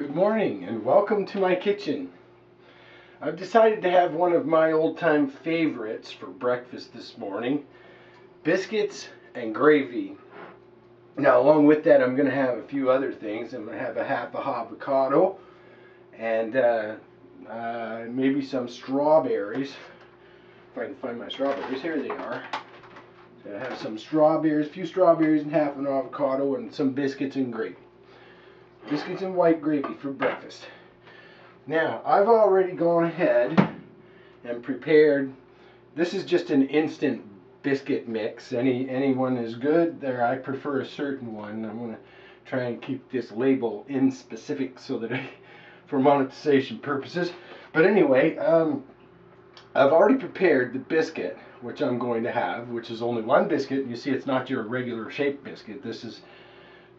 Good morning and welcome to my kitchen. I've decided to have one of my old-time favorites for breakfast this morning, biscuits and gravy. Now along with that I'm going to have a few other things. I'm going to have a half a avocado and maybe some strawberries. If I can find my strawberries, here they are. So I have some strawberries, a few strawberries and half an avocado and some biscuits and gravy. Biscuits and white gravy for breakfast. Now, I've already gone ahead and prepared, this is just an instant biscuit mix. Anyone is good. There, I prefer a certain one. I'm going to try and keep this label in specific so that for monetization purposes. But anyway, I've already prepared the biscuit, which I'm going to have, which is only one biscuit. You see, it's not your regular shaped biscuit. This is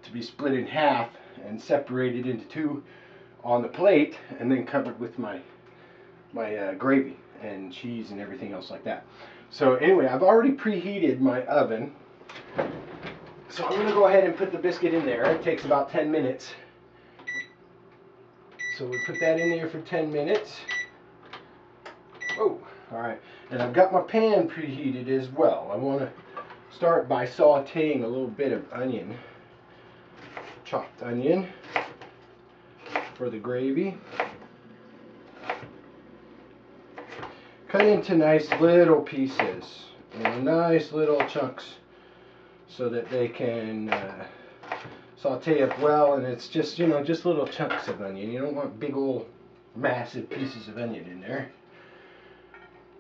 to be split in half and separated into two on the plate and then covered with my gravy and cheese and everything else like that. So anyway, I've already preheated my oven, so I'm going to go ahead and put the biscuit in there. It takes about 10 minutes, so we put that in there for 10 minutes. Oh, alright, and I've got my pan preheated as well. I want to start by sauteing a little bit of onion, chopped onion for the gravy. Cut into nice little pieces and nice little chunks so that they can saute up well. And it's just, you know, just little chunks of onion. You don't want big old massive pieces of onion in there.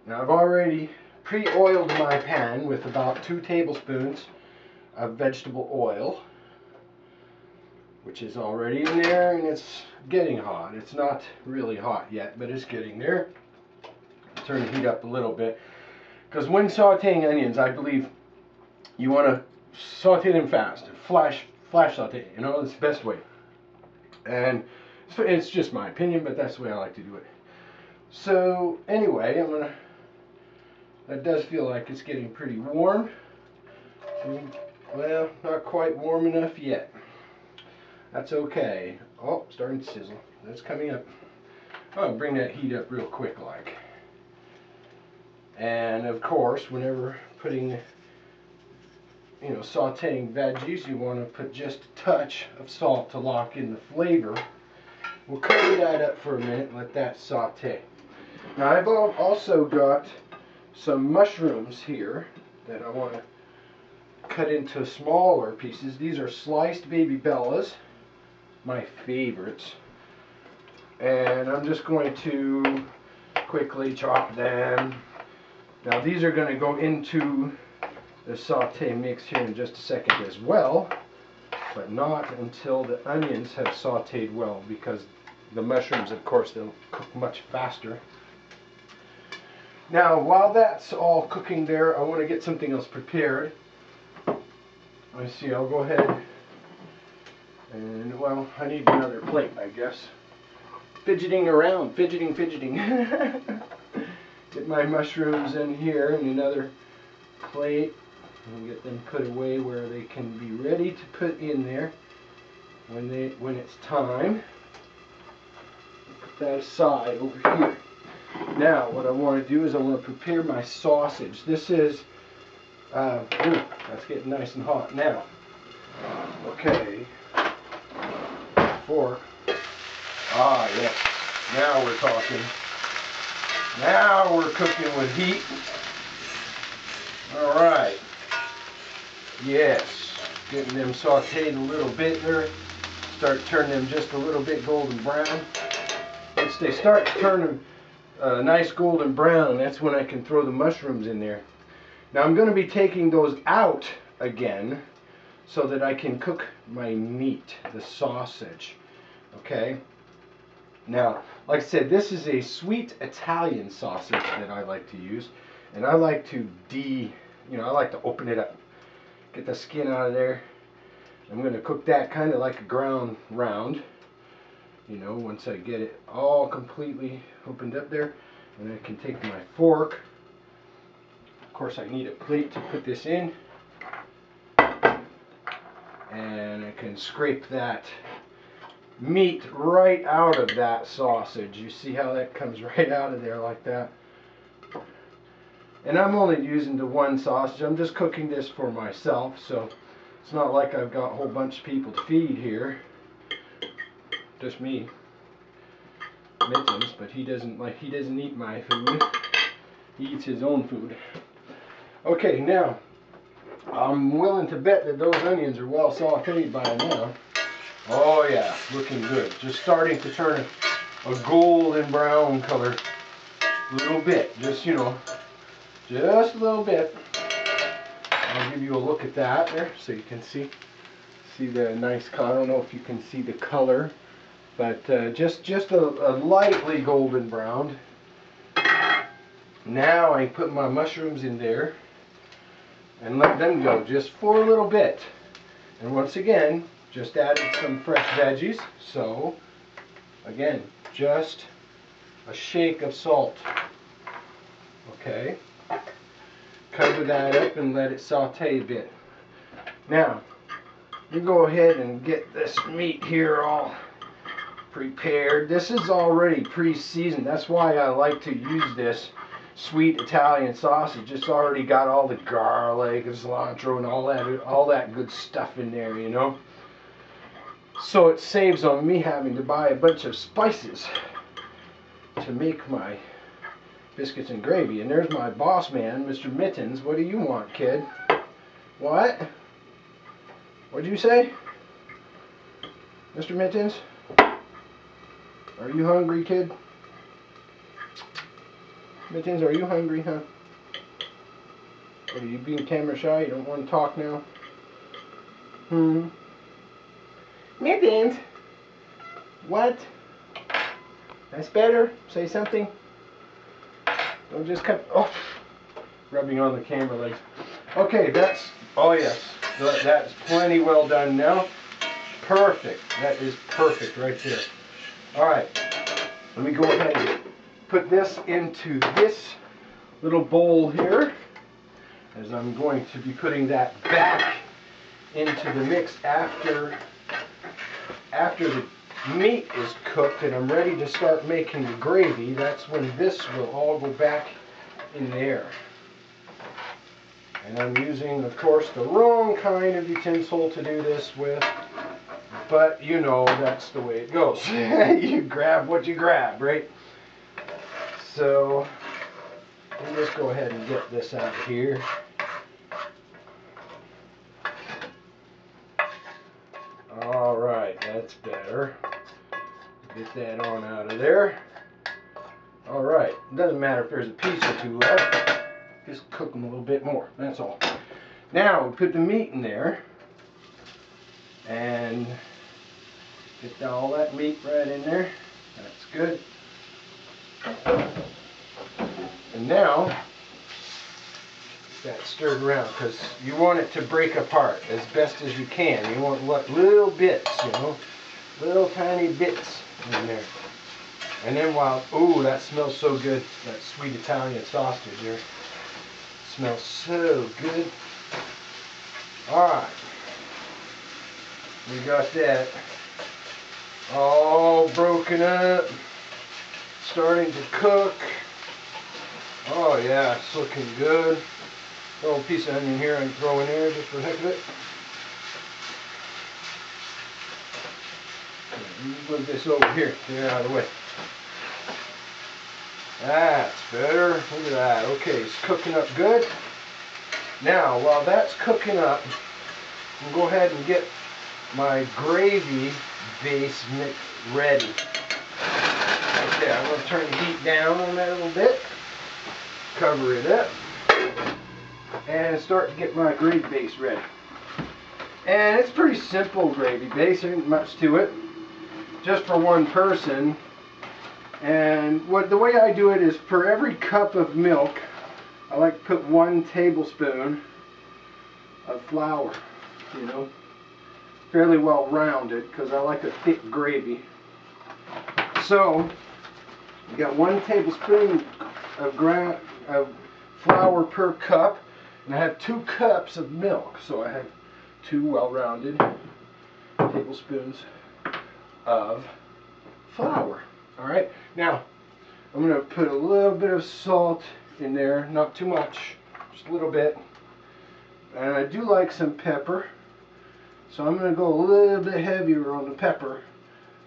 Now I've already pre-oiled my pan with about 2 tablespoons of vegetable oil, which is already in there, and it's getting hot. It's not really hot yet, but it's getting there. Turn the heat up a little bit, because when sauteing onions, I believe you want to saute them fast, flash saute. You know, it's the best way. And it's just my opinion, but that's the way I like to do it. So anyway, that does feel like it's getting pretty warm. Well, not quite warm enough yet. That's okay. Oh, starting to sizzle. That's coming up. I'll bring that heat up real quick like. And of course, whenever putting, you know, sauteing veggies, you want to put just a touch of salt to lock in the flavor. We'll cover that up for a minute and let that saute. Now I've also got some mushrooms here that I want to cut into smaller pieces. These are sliced baby bellas, my favorites, and I'm just going to quickly chop them. Now these are going to go into the saute mix here in just a second as well, but not until the onions have sauteed well, because the mushrooms, of course, they'll cook much faster. Now while that's all cooking there, I want to get something else prepared. I see, I'll go ahead and, well, I need another plate, I guess. Fidgeting around, fidgeting. Get my mushrooms in here in another plate and get them put away where they can be ready to put in there when it's time. Put that aside over here. Now what I want to do is I want to prepare my sausage. This is that's getting nice and hot now. Okay. Fork. Ah, yes. Now we're talking. Now we're cooking with heat. All right. Yes. Getting them sauteed a little bit there. Start turning them just a little bit golden brown. Once they start turning nice golden brown, that's when I can throw the mushrooms in there. Now I'm going to be taking those out again so that I can cook my meat, the sausage. Okay? Now, like I said, this is a sweet Italian sausage that I like to use, and I like to I like to open it up, get the skin out of there. I'm going to cook that kind of like a ground round, you know, once I get it all completely opened up there. And I can take my fork. Of course, I need a plate to put this in, and I can scrape that meat right out of that sausage. You see how that comes right out of there like that? And I'm only using the one sausage. I'm just cooking this for myself, so it's not like I've got a whole bunch of people to feed here. Just me. Mittens, but he doesn't eat my food. He eats his own food. Okay, now I'm willing to bet that those onions are well sauteed by now. Oh yeah, looking good. Just starting to turn a golden brown color. A little bit, just you know, just a little bit. I'll give you a look at that there so you can see the nice color. I don't know if you can see the color, but just a lightly golden brown. Now I put my mushrooms in there and let them go just for a little bit. And once again, just added some fresh veggies. So again, just a shake of salt. Okay. Cover that up and let it saute a bit. Now, you go ahead and get this meat here all prepared. This is already pre-seasoned. That's why I like to use this sweet Italian sausage. It's already got all the garlic and cilantro and all that good stuff in there, you know. So it saves on me having to buy a bunch of spices to make my biscuits and gravy. And there's my boss man, Mr. Mittens. What do you want, kid? What? What'd you say? Mr. Mittens? Are you hungry, kid? Mittens, are you hungry, huh? What, are you being camera shy? You don't want to talk now? Mittens? What? That's better? Say something. Don't just cut. Oh, rubbing on the camera legs. Okay, that's. Oh yes, that's plenty well done now. Perfect. That is perfect right there. All right. Let me go ahead and put this into this little bowl here, as I'm going to be putting that back into the mix after the meat is cooked and I'm ready to start making the gravy. That's when this will all go back in there. And I'm using, of course, the wrong kind of utensil to do this with, but you know that's the way it goes. You grab what you grab, right? So let me just go ahead and get this out of here. All right, that's better. Get that on out of there. All right, it doesn't matter if there's a piece or two left. Just cook them a little bit more, that's all. Now, we put the meat in there. And get all that meat right in there. That's good. And now, get that stirred around because you want it to break apart as best as you can. You want little bits, you know, little tiny bits in there. And then while, ooh, that smells so good, that sweet Italian sausage there. Smells so good. Alright. We got that all broken up. Starting to cook. Oh yeah, it's looking good. A little piece of onion here I can throw in there just for the heck of it. Move this over here, get it out of the way. That's better. Look at that. Okay, it's cooking up good. Now, while that's cooking up, we'll go ahead and get my gravy base mix ready. Okay, I'm going to turn the heat down on that a little bit. Cover it up. And start to get my gravy base ready. And it's pretty simple gravy base. There isn't much to it. Just for one person. And the way I do it is for every cup of milk, I like to put 1 tablespoon of flour, you know, fairly well rounded because I like a thick gravy. So you got 1 tablespoon of flour per cup, and I have 2 cups of milk, so I have 2 well-rounded tablespoons of flour. All right, now I'm going to put a little bit of salt in there, not too much, just a little bit. And I do like some pepper, so I'm going to go a little bit heavier on the pepper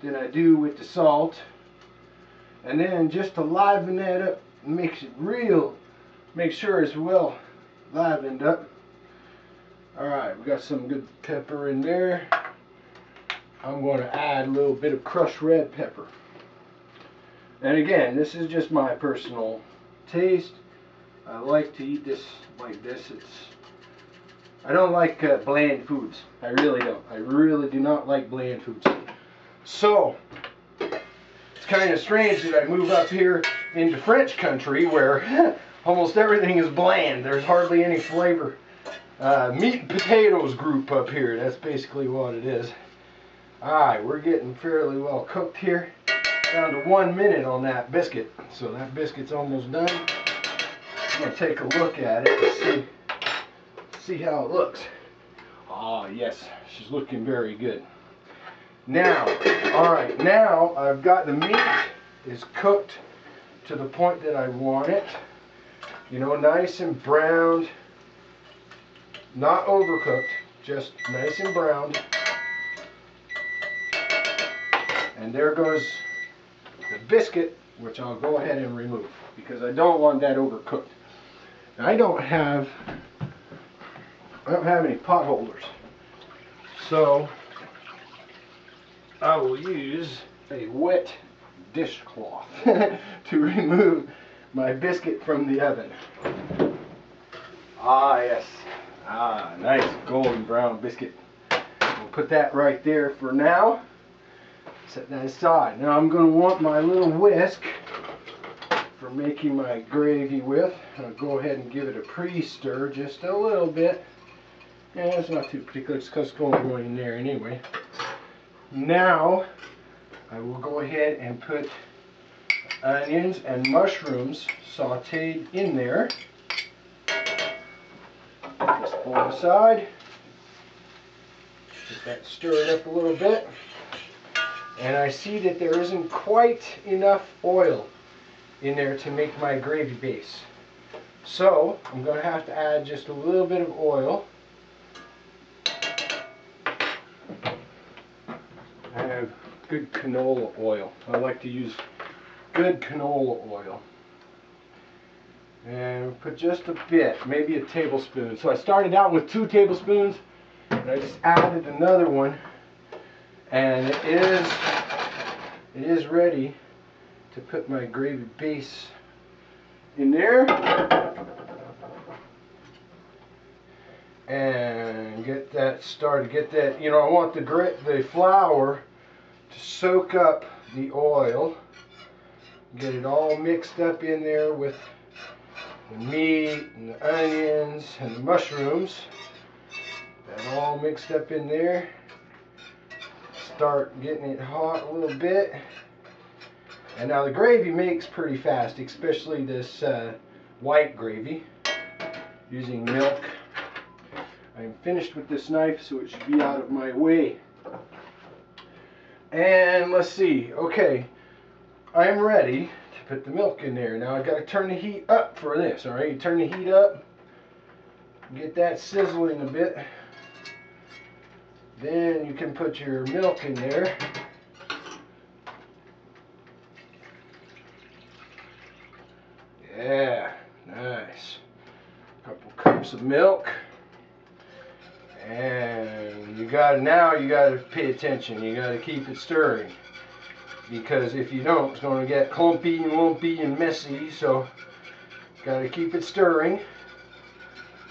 than I do with the salt. And then just to liven that up, make sure it's well livened up. Alright, we got some good pepper in there. I'm going to add a little bit of crushed red pepper. And again, this is just my personal taste. I like to eat this like this. I don't like bland foods. I really don't. I really do not like bland foods. So, it's kind of strange that I move up here into French country where almost everything is bland. There's hardly any flavor. Meat and potatoes group up here. That's basically what it is. Alright, we're getting fairly well cooked here. Down to 1 minute on that biscuit. So that biscuit's almost done. I'm going to take a look at it and see how it looks. Ah, yes, she's looking very good. Now, alright, now I've got the meat is cooked to the point that I want it. You know, nice and browned. Not overcooked, just nice and browned. And there goes the biscuit, which I'll go ahead and remove because I don't want that overcooked. Now, I don't have any pot holders, so I will use a wet dishcloth to remove my biscuit from the oven. Ah, yes. Ah, nice golden brown biscuit. We'll put that right there for now. Set that aside. Now I'm going to want my little whisk for making my gravy with. I'll go ahead and give it a pre-stir just a little bit. Yeah, it's not too particular. It's because it's going in there anyway. Now I will go ahead and put onions and mushrooms sauteed in there. Put this bowl aside. Get that stirred up a little bit. And I see that there isn't quite enough oil in there to make my gravy base. So I'm going to have to add just a little bit of oil. I have good canola oil. I like to use good canola oil. And put just a bit, maybe a tablespoon. So I started out with 2 tablespoons, and I just added another one. And it is ready to put my gravy base in there. And get that started. Get that, you know, I want the flour to soak up the oil. Get it all mixed up in there with the meat and the onions and the mushrooms. That all mixed up in there. Start getting it hot a little bit. And now the gravy makes pretty fast, especially this white gravy using milk. I'm finished with this knife, so it should be out of my way. And let's see. Okay, I'm ready to put the milk in there. Now I've got to turn the heat up for this. All right, you turn the heat up, get that sizzling a bit. Then you can put your milk in there. Yeah, nice. A couple cups of milk. And you got to pay attention. You got to keep it stirring. Because if you don't, it's going to get clumpy and lumpy and messy. So got to keep it stirring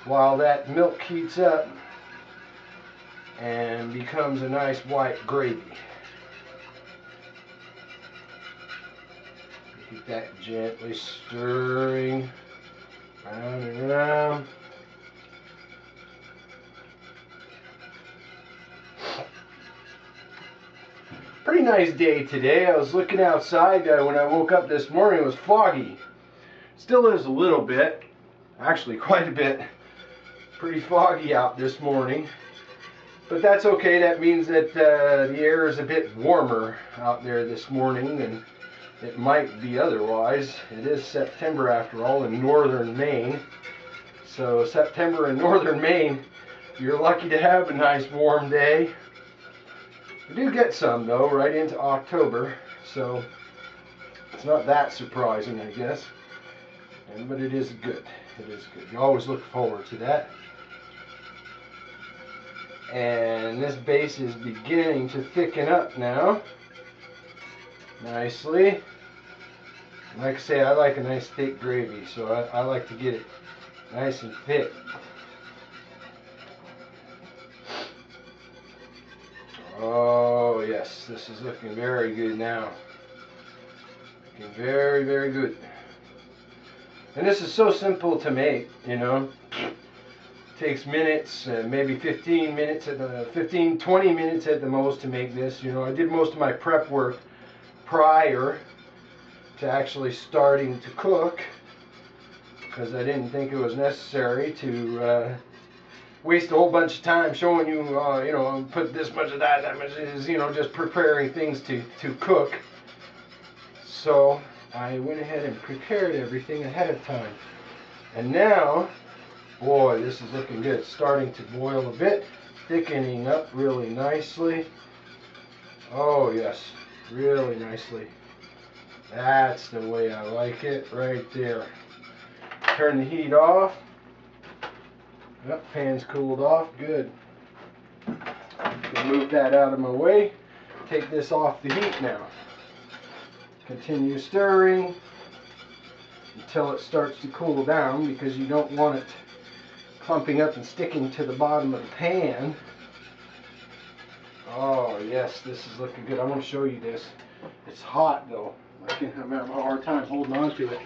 while that milk heats up and becomes a nice white gravy. Keep that gently stirring round and round. Pretty nice day today. I was looking outside when I woke up this morning. It was foggy. Still is a little bit, actually quite a bit. Pretty foggy out this morning. But that's okay. That means that the air is a bit warmer out there this morning than it might be otherwise. It is September after all in northern Maine. So September in northern Maine, you're lucky to have a nice warm day. We do get some though right into October, so it's not that surprising, I guess. But it is good. It is good. You always look forward to that. And this base is beginning to thicken up now. Nicely. Like I say, I like a nice thick gravy, so I like to get it nice and thick. Oh yes, this is looking very good now. Looking very, very good. And this is so simple to make, you know. Takes minutes, maybe 15 minutes, 20 minutes at the most to make this. You know, I did most of my prep work prior to actually starting to cook because I didn't think it was necessary to waste a whole bunch of time showing you, you know, put this much of that, that much is, you know, just preparing things to cook. So I went ahead and prepared everything ahead of time. And now, boy, this is looking good. It's starting to boil a bit, thickening up really nicely. Oh yes, really nicely. That's the way I like it, right there. Turn the heat off. Yep, pan's cooled off, good. Can move that out of my way. Take this off the heat now. Continue stirring until it starts to cool down, because you don't want it clumping up and sticking to the bottom of the pan. Oh yes, this is looking good. I want to show you this. It's hot though. I'm having a hard time holding on to it.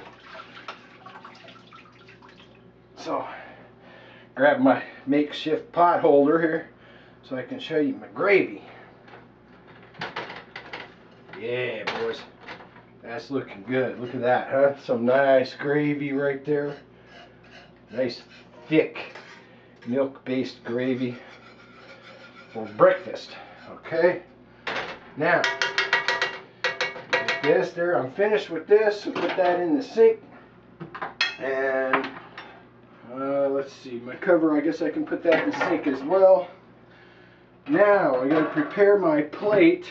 So, grab my makeshift pot holder here so I can show you my gravy. Yeah, boys. That's looking good. Look at that, huh? Some nice gravy right there. Nice thick milk-based gravy for breakfast. Okay. Now, like this there. I'm finished with this. I'll put that in the sink. And let's see, my cover, I guess I can put that in the sink as well. Now, I got to prepare my plate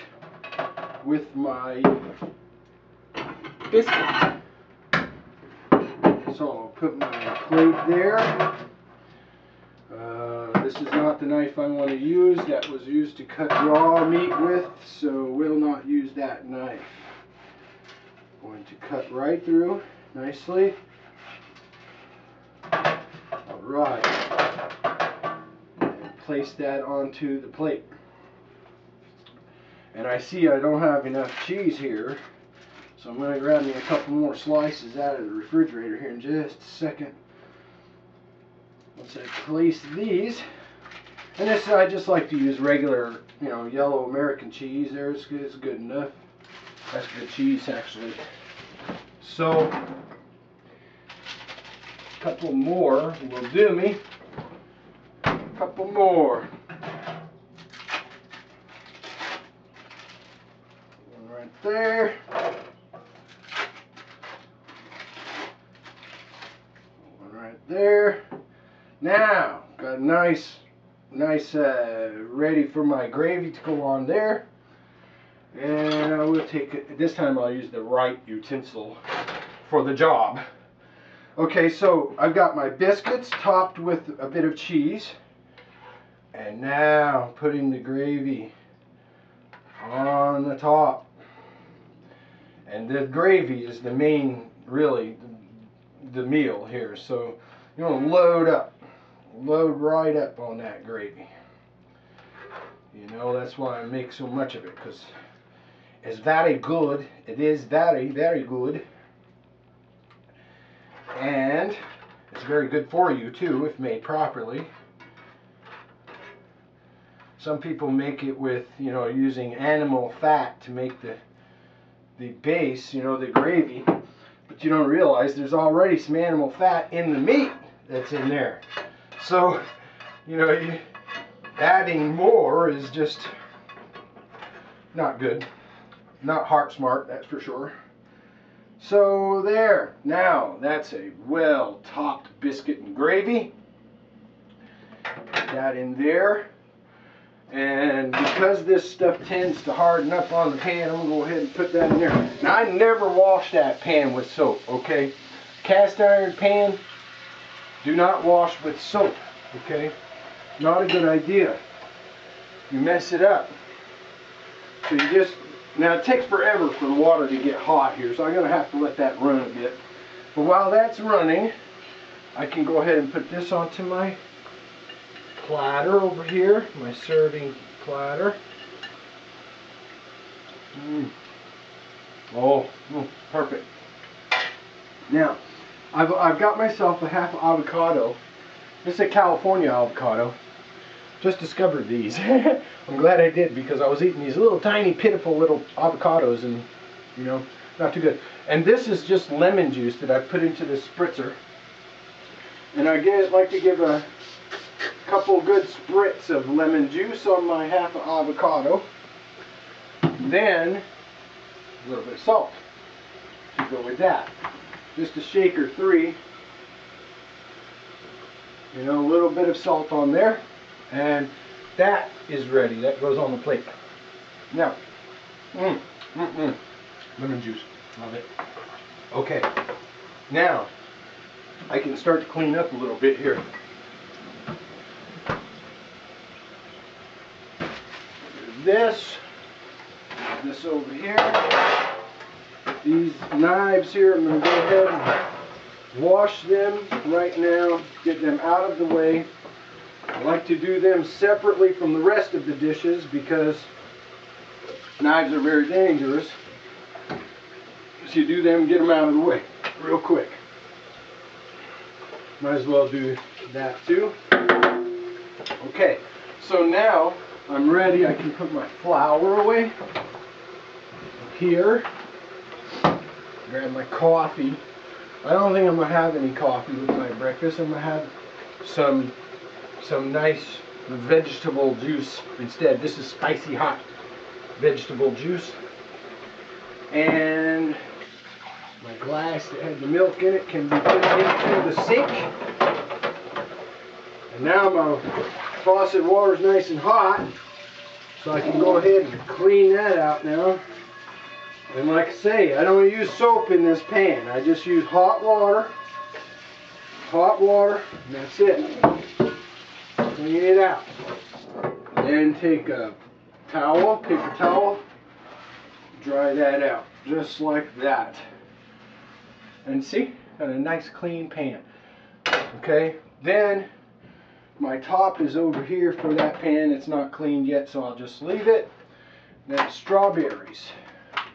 with my biscuits. So I'll put my plate there. This is not the knife I want to use. That was used to cut raw meat with, so we'll not use that knife. Going to cut right through nicely. Alright. And place that onto the plate. And I see I don't have enough cheese here, so I'm going to grab me a couple more slices out of the refrigerator here in just a second. Once I place these, and this I just like to use regular, you know, yellow American cheese. There, it's good enough. That's good cheese actually. So a couple more will do me. A couple more. One right there. One right there. Now, got a nice ready for my gravy to go on there. And I will take it, this time I'll use the right utensil for the job. Okay, so I've got my biscuits topped with a bit of cheese. And now putting the gravy on the top. And the gravy is the main, really, the meal here. So you want to load up. Load right up on that gravy. You know, that's why I make so much of it, because it's very good. It is very, very good. And it's very good for you too, if made properly. Some people make it with, you know, using animal fat to make the base, you know, the gravy. But you don't realize there's already some animal fat in the meat that's in there. So, you know, adding more is just not good. Not heart smart, that's for sure. So there, now that's a well-topped biscuit and gravy. Put that in there. And because this stuff tends to harden up on the pan, I'm going to go ahead and put that in there. Now, I never wash that pan with soap, okay? Cast iron pan, do not wash with soap, okay? Not a good idea. You mess it up. So you just, now it takes forever for the water to get hot here, so I'm going to have to let that run a bit. But while that's running, I can go ahead and put this onto my platter over here, my serving platter. Perfect. Now, I've got myself a half avocado. This is a California avocado. Just discovered these. I'm glad I did, because I was eating these little tiny pitiful little avocados and, you know, not too good. And this is just lemon juice that I put into this spritzer. And I like to give a couple good spritz of lemon juice on my half avocado. Then a little bit of salt to go with that. Just a shake or three. You know, a little bit of salt on there. And that is ready. That goes on the plate. Now, lemon juice. Love it. Okay. Now, I can start to clean up a little bit here. This over here. These knives here, I'm going to go ahead and wash them right now. Get them out of the way. I like to do them separately from the rest of the dishes because knives are very dangerous. So you do them, get them out of the way real quick. Might as well do that too. Okay, so now I'm ready. I can put my flour away here. Grab my coffee. I don't think I'm going to have any coffee with my breakfast. I'm going to have some nice vegetable juice instead. This is spicy hot vegetable juice. And my glass that had the milk in it can be put into the sink. And now my faucet water is nice and hot, so I can go ahead and clean that out now. And like I say, I don't use soap in this pan. I just use hot water, and that's it. Clean it out. Then take a towel, paper towel, dry that out, just like that. And see, got a nice clean pan. Okay, then my top is over here for that pan. It's not cleaned yet, so I'll just leave it. Then strawberries.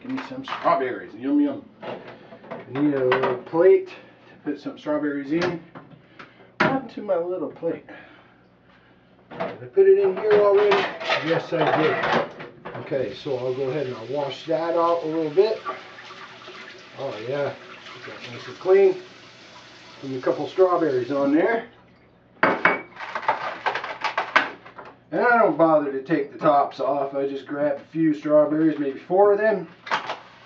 Give me some strawberries. Yum yum. I need a little plate to put some strawberries in. What happened to my little plate? Did I put it in here already? Yes, I did. Okay, so I'll go ahead and I'll wash that out a little bit. Oh yeah, get that nice and clean. Put a couple strawberries on there. And I don't bother to take the tops off. I just grab a few strawberries, maybe 4 of them.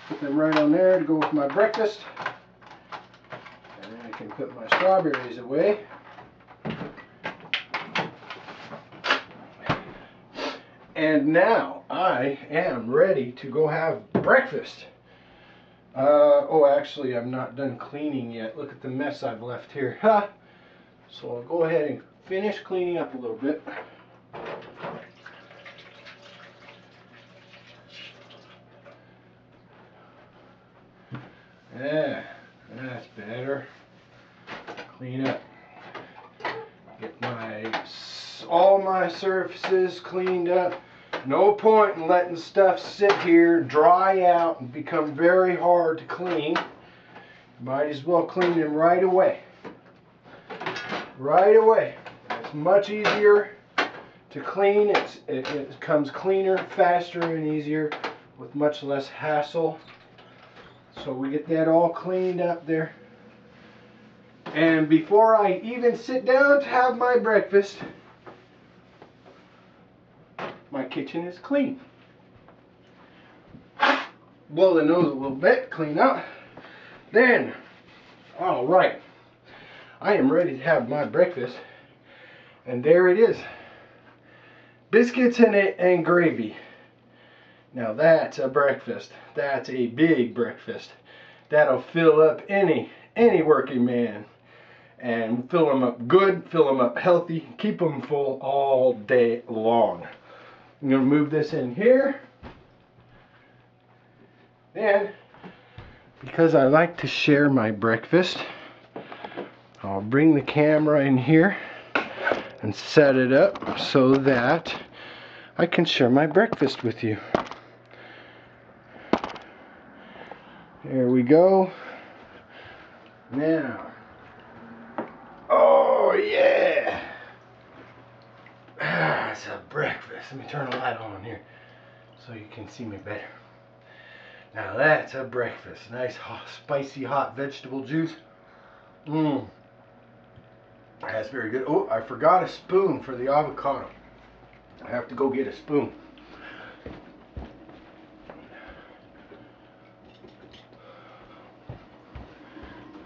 Put them right on there to go with my breakfast. And then I can put my strawberries away. And now I am ready to go have breakfast. Oh, actually, I'm not done cleaning yet. Look at the mess I've left here. Ha! So I'll go ahead and finish cleaning up a little bit. Yeah, that's better. Clean up. Get all my surfaces cleaned up. No point in letting stuff sit here, dry out, and become very hard to clean. Might as well clean them right away. Right away. It's much easier to clean. It comes cleaner, faster, and easier with much less hassle. So we get that all cleaned up there. And before I even sit down to have my breakfast, kitchen is clean. Blow the nose a little bit, clean up. Then, all right, I am ready to have my breakfast. And there it is. Biscuits and gravy. Now that's a breakfast. That's a big breakfast. That'll fill up any working man. And fill them up good, fill them up healthy, keep them full all day long. I'm going to move this in here. And because I like to share my breakfast, I'll bring the camera in here and set it up so that I can share my breakfast with you. There we go. Now, oh yeah, it's a breakfast. Let me turn the light on here so you can see me better. Now that's a breakfast. Nice hot, spicy hot vegetable juice. That's very good. Oh, I forgot a spoon for the avocado. I have to go get a spoon.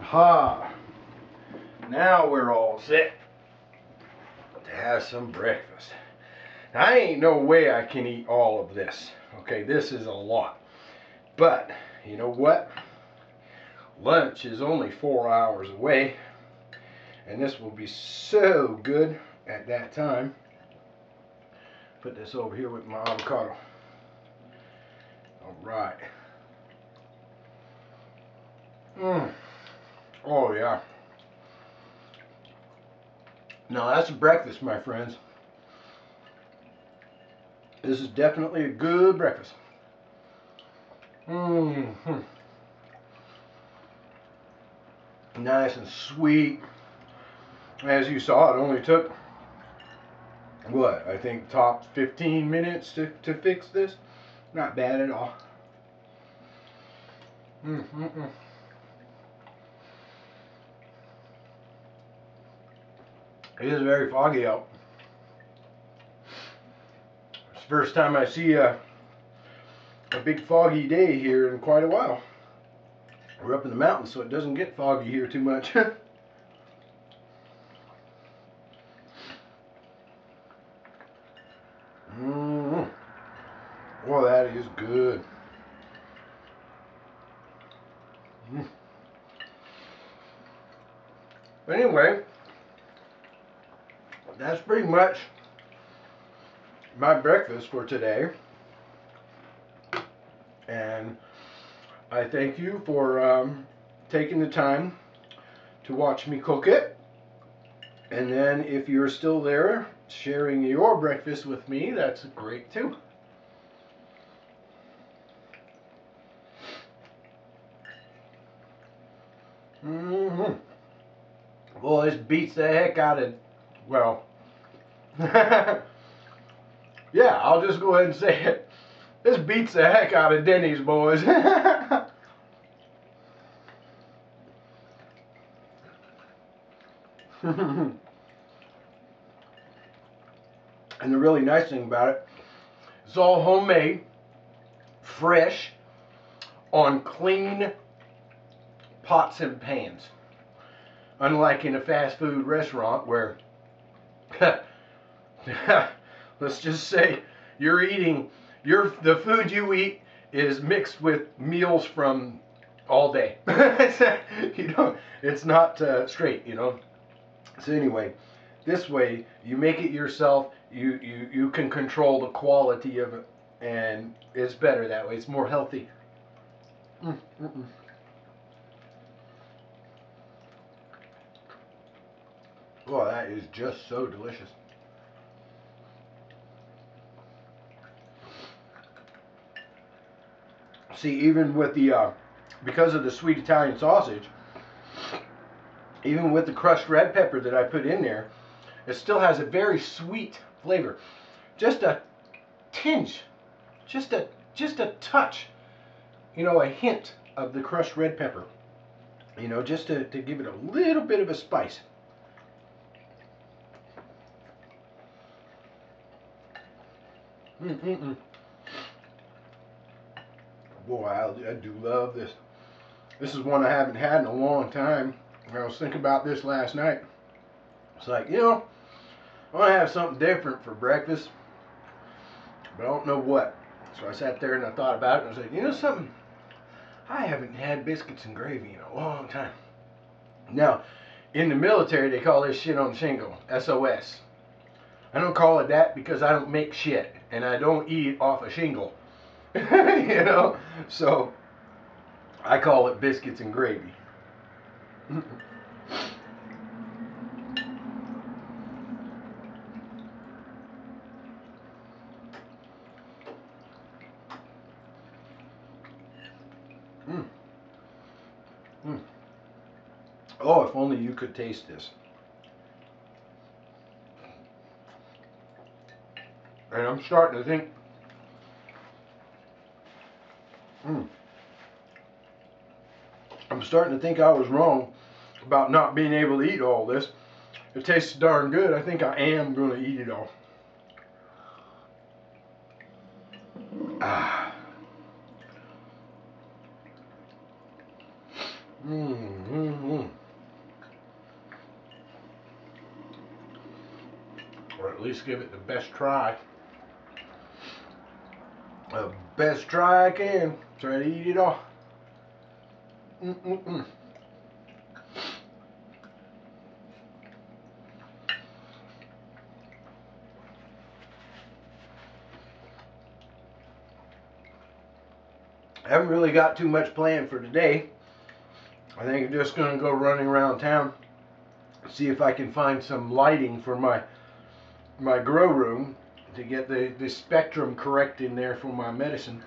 Ha! Now we're all set to have some breakfast. Now, I ain't no way I can eat all of this. Okay, this is a lot. But, you know what? Lunch is only 4 hours away. And this will be so good at that time. Put this over here with my avocado. Alright. Oh yeah. Now that's a breakfast, my friends. This is definitely a good breakfast. Nice and sweet. As you saw, it only took, what, I think top 15 minutes to fix this. Not bad at all. It is very foggy out. It's the first time I see a big foggy day here in quite a while. We're up in the mountains, so it doesn't get foggy here too much. Well, that is good. But anyway, that's pretty much my breakfast for today. And I thank you for taking the time to watch me cook it. And then if you're still there sharing your breakfast with me, that's great too. Well, this beats the heck out of, well, yeah, I'll just go ahead and say it. This beats the heck out of Denny's, boys. And the really nice thing about it, it's all homemade, fresh, on clean pots and pans. Unlike in a fast food restaurant where, let's just say, you're eating, the food you eat is mixed with meals from all day. You know, it's not straight, you know. So anyway, this way you make it yourself. You can control the quality of it, and it's better that way. It's more healthy. Oh, that is just so delicious. See, even with the, because of the sweet Italian sausage, even with the crushed red pepper that I put in there, it still has a very sweet flavor. Just a tinge, just a touch, you know, a hint of the crushed red pepper, you know, just to give it a little bit of a spice. Mm-mm-mm. Boy, I do love this. This is one I haven't had in a long time. I was thinking about this last night. It's like, you know, I want to have something different for breakfast, but I don't know what. So I sat there and I thought about it, and I was like, you know something? I haven't had biscuits and gravy in a long time. Now, in the military, they call this shit on shingle, SOS. I don't call it that because I don't make shit, and I don't eat off a shingle. You know? So, I call it biscuits and gravy. Mm. Mm. Oh, if only you could taste this. And I'm starting to think, mm, I'm starting to think I was wrong about not being able to eat all this. It tastes darn good. I think I am going to eat it all. Ah. Mm. Or at least give it the best try. The best try I can. Try to eat it all. Mm-mm-mm. I haven't really got too much planned for today. I think I'm just going to go running around town, see if I can find some lighting for my grow room to get the spectrum correct in there for my medicine.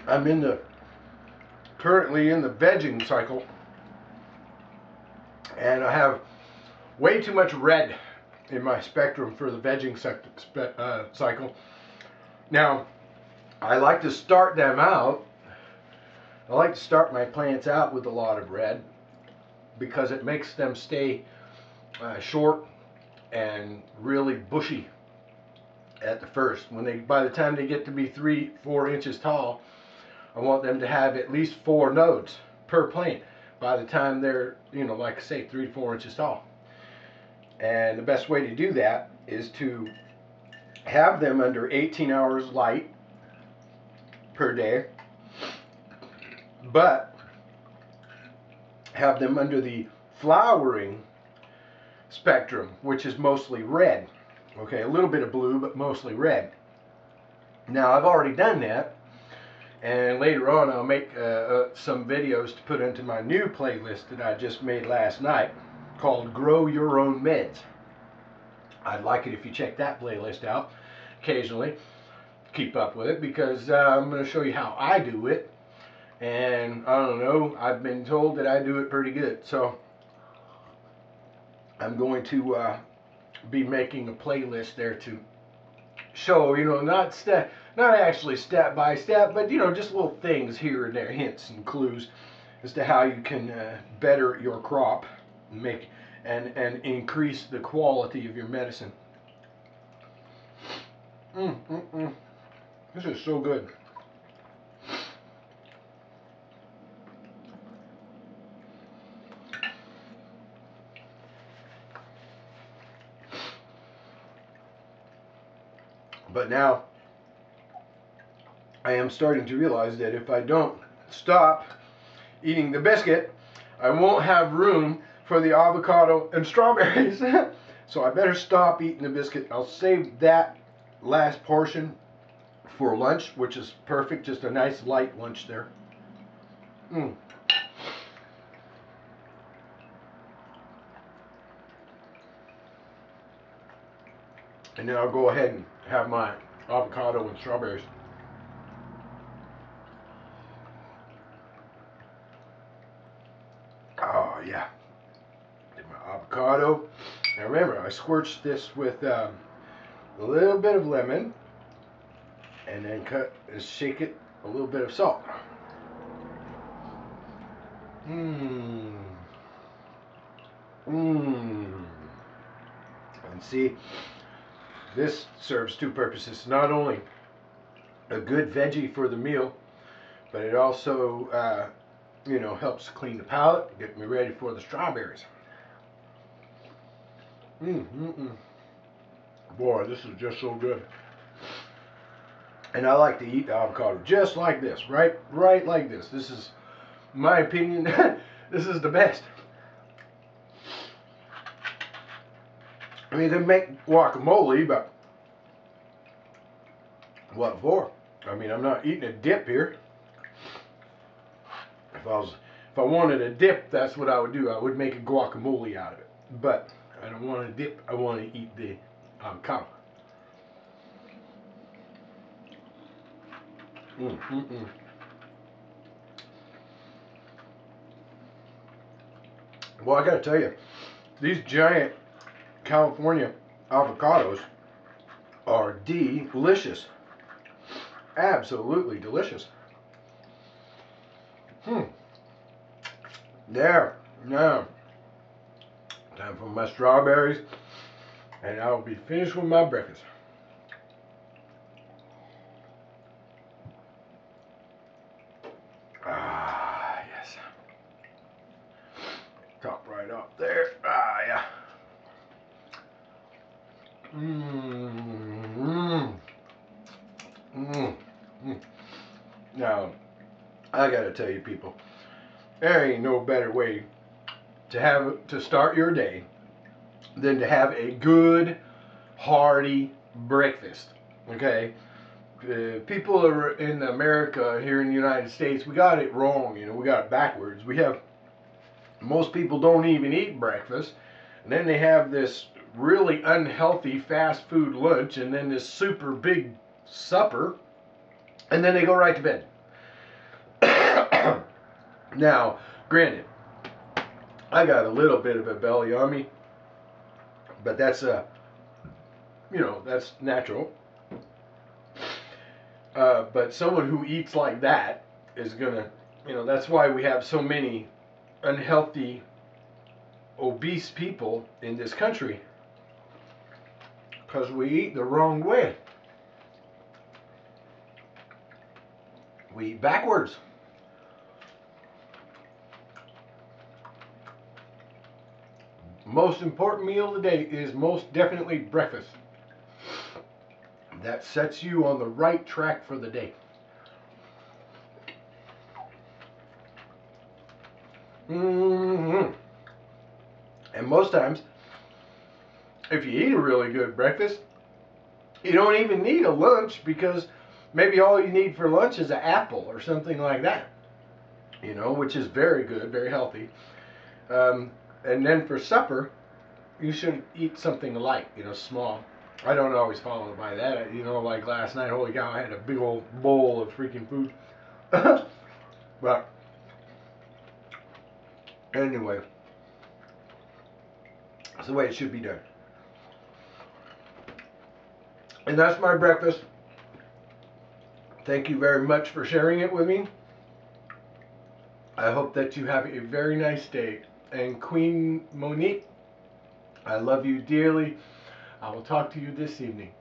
I'm currently in the vegging cycle, and I have way too much red in my spectrum for the vegging cycle. Now, I like to start them out. I like to start my plants out with a lot of red because it makes them stay short and really bushy at the first. By the time they get to be 3-4 inches tall, I want them to have at least 4 nodes per plant by the time they're, like I say, 3 to 4 inches tall. And the best way to do that is to have them under 18 hours light per day, but have them under the flowering spectrum, which is mostly red. Okay, a little bit of blue, but mostly red. Now, I've already done that, and later on I'll make some videos to put into my new playlist that I just made last night called Grow Your Own Meds. I'd like it if you check that playlist out occasionally. Keep up with it, because I'm going to show you how I do it. And I don't know, I've been told that I do it pretty good. So I'm going to be making a playlist there to show, not actually step by step, but just little things here and there, hints and clues as to how you can better your crop and increase the quality of your medicine. This is so good. But now I am starting to realize that if I don't stop eating the biscuit, I won't have room for the avocado and strawberries. So I better stop eating the biscuit. I'll save that last portion for lunch, which is perfect. Just a nice light lunch there. And then I'll go ahead and have my avocado and strawberries. Oh yeah, get my avocado. Now remember, I squirched this with a little bit of lemon, and then shake it a little bit of salt. Mmm. Mmm. And see, this serves two purposes. Not only a good veggie for the meal, but it also, you know, helps clean the palate, get me ready for the strawberries. Boy, this is just so good. And I like to eat the avocado just like this, right like this. This is, my opinion, this is the best. I mean, they make guacamole, but what for? I mean, I'm not eating a dip here. If I wanted a dip, that's what I would do. I would make a guacamole out of it. But I don't want a dip. I want to eat the avocado. Well, I got to tell you, these giant California avocados are delicious. Absolutely delicious. There. Now, time for my strawberries, and I'll be finished with my breakfast. Ah, yes. Top right up there. Ah, yeah. Now, I gotta tell you, people, there ain't no better way to start your day than to have a good, hearty breakfast. Okay, people are in America, here in the United States, we got it wrong. You know, we got it backwards. Most people don't even eat breakfast, and then they have this really unhealthy fast food lunch, and then this super big supper, and then they go right to bed. Now, granted, I got a little bit of a belly on me, but that's you know, that's natural. But someone who eats like that is gonna, you know, that's why we have so many unhealthy, obese people in this country, because we eat the wrong way. We eat backwards. Most important meal of the day is most definitely breakfast. That sets you on the right track for the day. And most times, if you eat a really good breakfast, you don't even need a lunch, because maybe all you need for lunch is an apple or something like that. You know, which is very good, very healthy. And then for supper, you should eat something light, you know, small. I don't always follow by that. You know, like last night, holy cow, I had a big old bowl of freaking food. But anyway, that's the way it should be done. And that's my breakfast. Thank you very much for sharing it with me. I hope that you have a very nice day. And Queen Monique, I love you dearly. I will talk to you this evening.